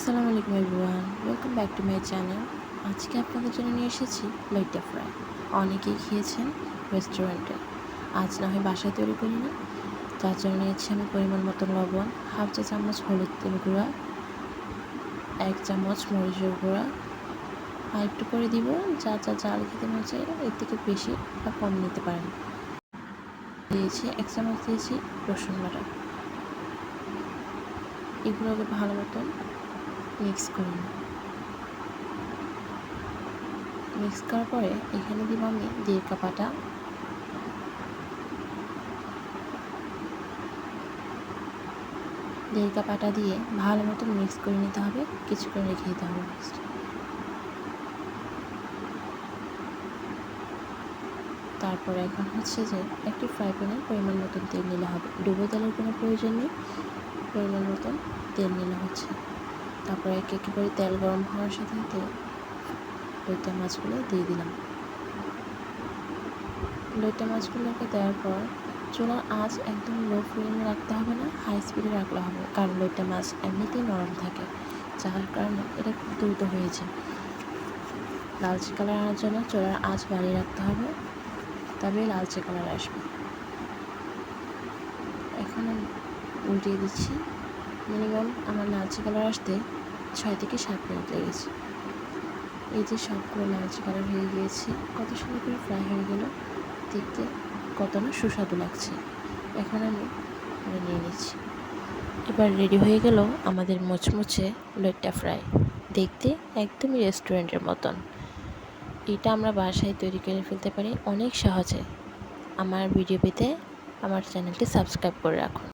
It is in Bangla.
আসসালামু আলাইকুম everyone, welcome back to my channel. আজকে আপনাদের জন্য নিয়ে এসেছি লইট্টা ফ্রাই। অনেকেই খেয়েছেন রেস্টুরেন্টে, আজ না হয় বাসায় তৈরি করিনি। তার জন্য নিয়েছি আমি পরিমাণ মতো লবণ, হাফ চা চামচ হলুদের গুঁড়া, 1 চামচ মরিচের গুঁড়া, আর একটু করে দিব যা যা জাল খেতে মন চায় এর থেকে বেশি বা কম নিতে পারেন। দিয়েছি 1 চামচ দিয়েছি রসুন বাটা। এগুলোকে ভালো মতন মিক্স করে নিই। মিক্স করার পরে এখানে দিব আমি 1.5 কাপ আটা, 1.5 কাপ আটা দিয়ে ভালো মতো মিক্স করে নিতে হবে, কিছুক্ষণ রেখে দিতে হবে। তারপরে এখন হচ্ছে যে একটি ফ্রাই প্যানে পরিমাণ মতন তেল নিলে হবে। ডুবো তেলের কোনো প্রয়োজন নেই, পরিমাণ মতন তেল নিলে হচ্ছে। তারপরে এক এক করে তেল গরম হওয়ার সাথে সাথে লইট্টা মাছগুলো দিয়ে দিলাম। লইট্টা মাছগুলোকে দেওয়ার পর চুলার আঁচ একদম লো ফ্লেমে রাখতে হবে না, হাই স্পিডে রাখলে হবে, কারণ লইট্টা মাছ এমনিতেই নরম থাকে, যার কারণে এটা খুব দ্রুত হয়ে যায়। লালচে কালার আনার জন্য চুলার আঁচ বাড়িয়ে রাখতে হবে, তবে লালচে কালার আসবে। এখন আমি উল্টিয়ে দিচ্ছি। মিনিমাম আমার লালচে কালার আসতে 6 থেকে 7 মিনিট লেগেছে। এই যে সবগুলো লালচে কালার হয়ে গিয়েছে, কত সুন্দর করে ফ্রাই হয়ে গেল, দেখতে কত না সুস্বাদু লাগছে। এখন আমি নিয়ে নিচ্ছি। এবার রেডি হয়ে গেল আমাদের মুচমুচে লইট্টা ফ্রাই, দেখতে একদমই রেস্টুরেন্টের মতন। এটা আমরা বাসায় তৈরি করে ফেলতে পারি অনেক সহজে। আমার ভিডিও পেতে আমার চ্যানেলটি সাবস্ক্রাইব করে রাখুন।